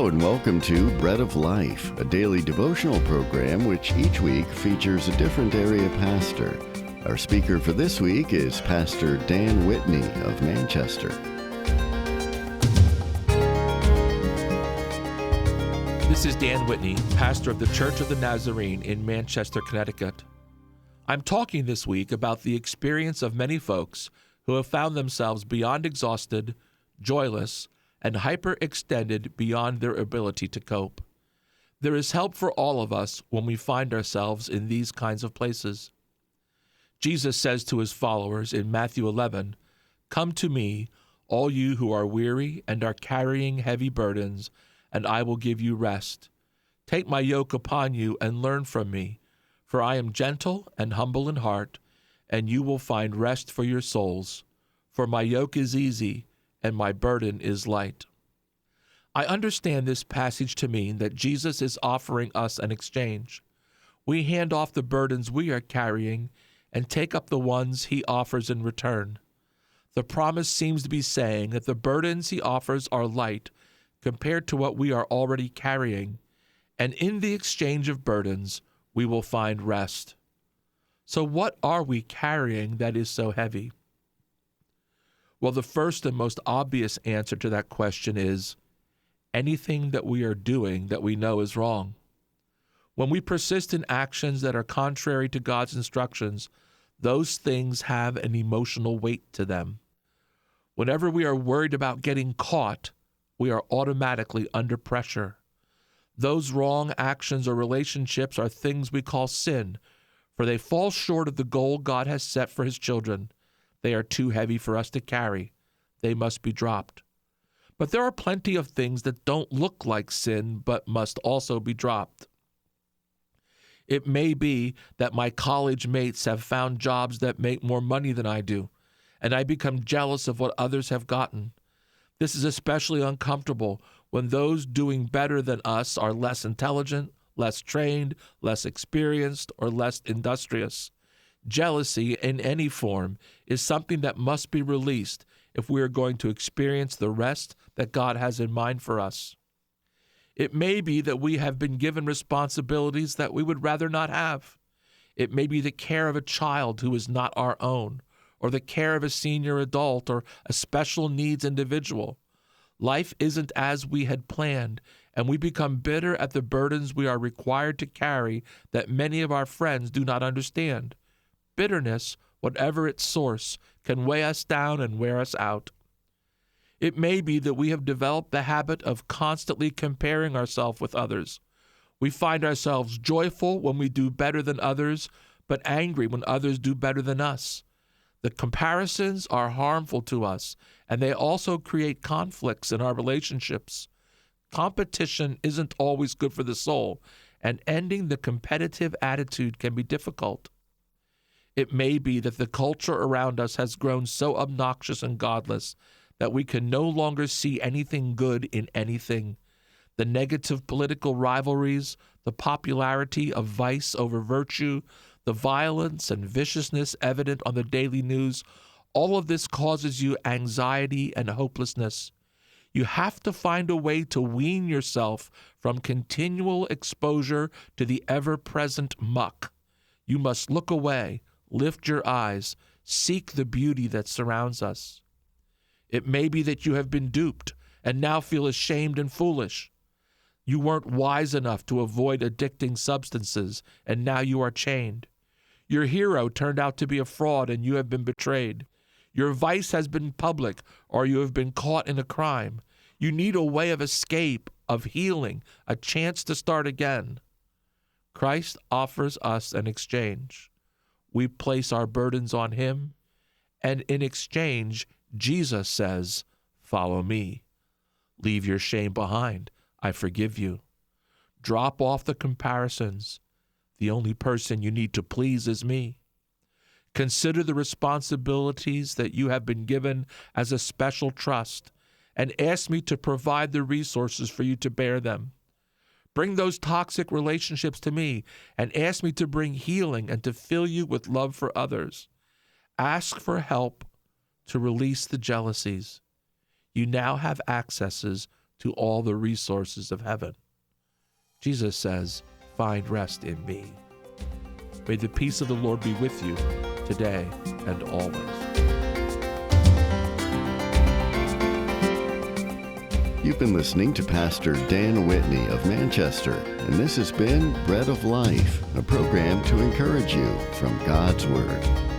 Hello and welcome to Bread of Life, a daily devotional program which each week features a different area pastor. Our speaker for this week is Pastor Dan Whitney of Manchester. This is Dan Whitney, pastor of the Church of the Nazarene in Manchester, Connecticut. I'm talking this week about the experience of many folks who have found themselves beyond exhausted, joyless, and hyperextended beyond their ability to cope. There is help for all of us when we find ourselves in these kinds of places. Jesus says to his followers in Matthew 11, "Come to me, all you who are weary and are carrying heavy burdens, and I will give you rest. Take my yoke upon you and learn from me, for I am gentle and humble in heart, and you will find rest for your souls. For my yoke is easy, and my burden is light." I understand this passage to mean that Jesus is offering us an exchange. We hand off the burdens we are carrying and take up the ones he offers in return. The promise seems to be saying that the burdens he offers are light compared to what we are already carrying, and in the exchange of burdens, we will find rest. So what are we carrying that is so heavy? Well, the first and most obvious answer to that question is anything that we are doing that we know is wrong. When we persist in actions that are contrary to God's instructions, those things have an emotional weight to them. Whenever we are worried about getting caught, we are automatically under pressure. Those wrong actions or relationships are things we call sin, for they fall short of the goal God has set for his children. They are too heavy for us to carry. They must be dropped. But there are plenty of things that don't look like sin but must also be dropped. It may be that my college mates have found jobs that make more money than I do, and I become jealous of what others have gotten. This is especially uncomfortable when those doing better than us are less intelligent, less trained, less experienced, or less industrious. Jealousy in any form is something that must be released if we are going to experience the rest that God has in mind for us. It may be that we have been given responsibilities that we would rather not have. It may be the care of a child who is not our own, or the care of a senior adult or a special needs individual. Life isn't as we had planned, and we become bitter at the burdens we are required to carry that many of our friends do not understand. Bitterness, whatever its source, can weigh us down and wear us out. It may be that we have developed the habit of constantly comparing ourselves with others. We find ourselves joyful when we do better than others, but angry when others do better than us. The comparisons are harmful to us, and they also create conflicts in our relationships. Competition isn't always good for the soul, and ending the competitive attitude can be difficult. It may be that the culture around us has grown so obnoxious and godless that we can no longer see anything good in anything. The negative political rivalries, the popularity of vice over virtue, the violence and viciousness evident on the daily news, all of this causes you anxiety and hopelessness. You have to find a way to wean yourself from continual exposure to the ever-present muck. You must look away, lift your eyes, seek the beauty that surrounds us. It may be that you have been duped and now feel ashamed and foolish. You weren't wise enough to avoid addicting substances, and now you are chained. Your hero turned out to be a fraud, and you have been betrayed. Your vice has been public, or you have been caught in a crime. You need a way of escape, of healing, a chance to start again. Christ offers us an exchange. We place our burdens on him, and in exchange, Jesus says, "Follow me. Leave your shame behind. I forgive you." Drop off the comparisons. The only person you need to please is me. Consider the responsibilities that you have been given as a special trust, and ask me to provide the resources for you to bear them. Bring those toxic relationships to me, and ask me to bring healing and to fill you with love for others. Ask for help to release the jealousies. You now have accesses to all the resources of heaven. Jesus says, find rest in me. May the peace of the Lord be with you today and always. You've been listening to Pastor Dan Whitney of Manchester, and this has been Bread of Life, a program to encourage you from God's Word.